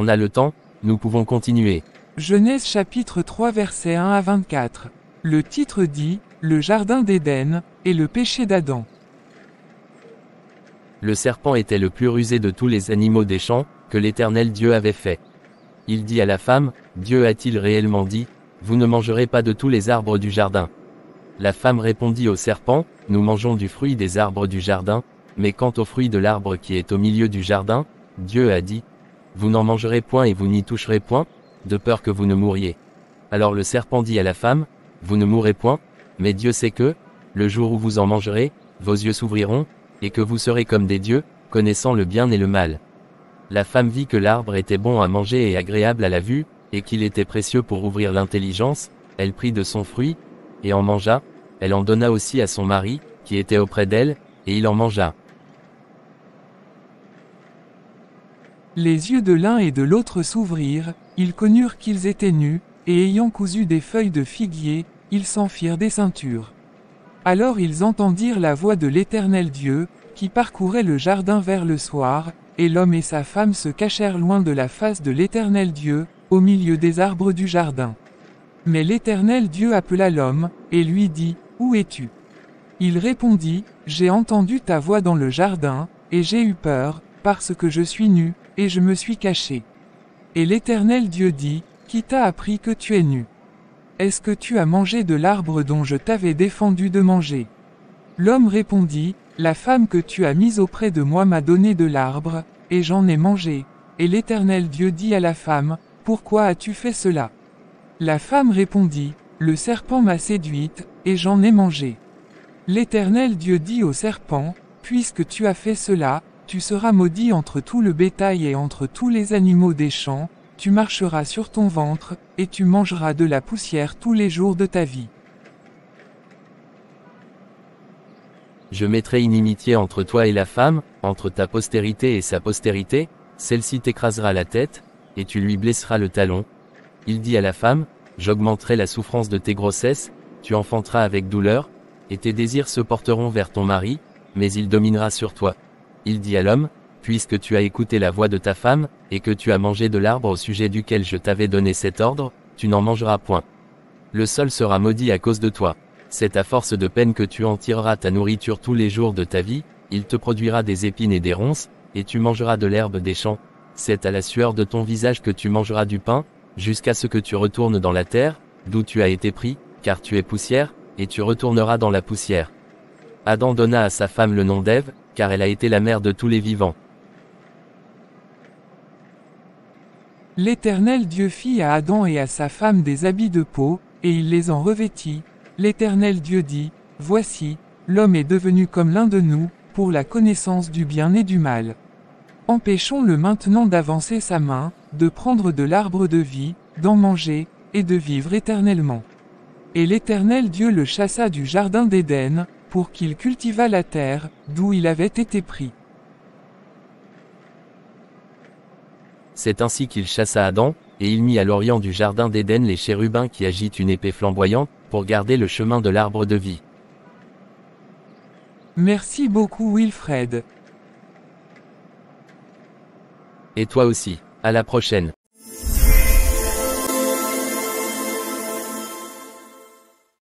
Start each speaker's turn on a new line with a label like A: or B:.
A: on a le temps, nous pouvons continuer.
B: Genèse chapitre 3 versets 1 à 24. Le titre dit, le jardin d'Éden, et le péché d'Adam.
A: Le serpent était le plus rusé de tous les animaux des champs, que l'Éternel Dieu avait fait. Il dit à la femme, Dieu a-t-il réellement dit, vous ne mangerez pas de tous les arbres du jardin. La femme répondit au serpent, nous mangeons du fruit des arbres du jardin, mais quant au fruit de l'arbre qui est au milieu du jardin, Dieu a dit, vous n'en mangerez point et vous n'y toucherez point, de peur que vous ne mouriez. Alors le serpent dit à la femme, vous ne mourrez point, mais Dieu sait que, le jour où vous en mangerez, vos yeux s'ouvriront, et que vous serez comme des dieux, connaissant le bien et le mal. La femme vit que l'arbre était bon à manger et agréable à la vue, et qu'il était précieux pour ouvrir l'intelligence, elle prit de son fruit, et en mangea, elle en donna aussi à son mari, qui était auprès d'elle, et il en mangea.
B: Les yeux de l'un et de l'autre s'ouvrirent, ils connurent qu'ils étaient nus, et ayant cousu des feuilles de figuier, ils s'en firent des ceintures. Alors ils entendirent la voix de l'Éternel Dieu, qui parcourait le jardin vers le soir, et l'homme et sa femme se cachèrent loin de la face de l'Éternel Dieu, au milieu des arbres du jardin. Mais l'Éternel Dieu appela l'homme, et lui dit, où es-tu? Il répondit, j'ai entendu ta voix dans le jardin, et j'ai eu peur, parce que je suis nu, et je me suis caché. Et l'Éternel Dieu dit, qui t'a appris que tu es nu? Est-ce que tu as mangé de l'arbre dont je t'avais défendu de manger? L'homme répondit, la femme que tu as mise auprès de moi m'a donné de l'arbre, et j'en ai mangé. Et l'Éternel Dieu dit à la femme, pourquoi as-tu fait cela? La femme répondit, le serpent m'a séduite, et j'en ai mangé. L'Éternel Dieu dit au serpent, puisque tu as fait cela, tu seras maudit entre tout le bétail et entre tous les animaux des champs, tu marcheras sur ton ventre, et tu mangeras de la poussière tous les jours de ta vie.
A: Je mettrai inimitié entre toi et la femme, entre ta postérité et sa postérité, celle-ci t'écrasera la tête, et tu lui blesseras le talon. Il dit à la femme, j'augmenterai la souffrance de tes grossesses, tu enfanteras avec douleur, et tes désirs se porteront vers ton mari, mais il dominera sur toi. Il dit à l'homme, puisque tu as écouté la voix de ta femme, et que tu as mangé de l'arbre au sujet duquel je t'avais donné cet ordre, tu n'en mangeras point. Le sol sera maudit à cause de toi. C'est à force de peine que tu en tireras ta nourriture tous les jours de ta vie, il te produira des épines et des ronces, et tu mangeras de l'herbe des champs. C'est à la sueur de ton visage que tu mangeras du pain, jusqu'à ce que tu retournes dans la terre, d'où tu as été pris, car tu es poussière, et tu retourneras dans la poussière. Adam donna à sa femme le nom d'Ève, car elle a été la mère de tous les vivants.
B: L'Éternel Dieu fit à Adam et à sa femme des habits de peau, et il les en revêtit. L'Éternel Dieu dit, voici, l'homme est devenu comme l'un de nous, pour la connaissance du bien et du mal. Empêchons-le maintenant d'avancer sa main, de prendre de l'arbre de vie, d'en manger, et de vivre éternellement. Et l'Éternel Dieu le chassa du jardin d'Éden, pour qu'il cultivât la terre, d'où il avait été pris.
A: C'est ainsi qu'il chassa Adam, et il mit à l'orient du jardin d'Éden les chérubins qui agitent une épée flamboyante, pour garder le chemin de l'arbre de vie.
B: Merci beaucoup Wilfred.
A: Et toi aussi, à la prochaine.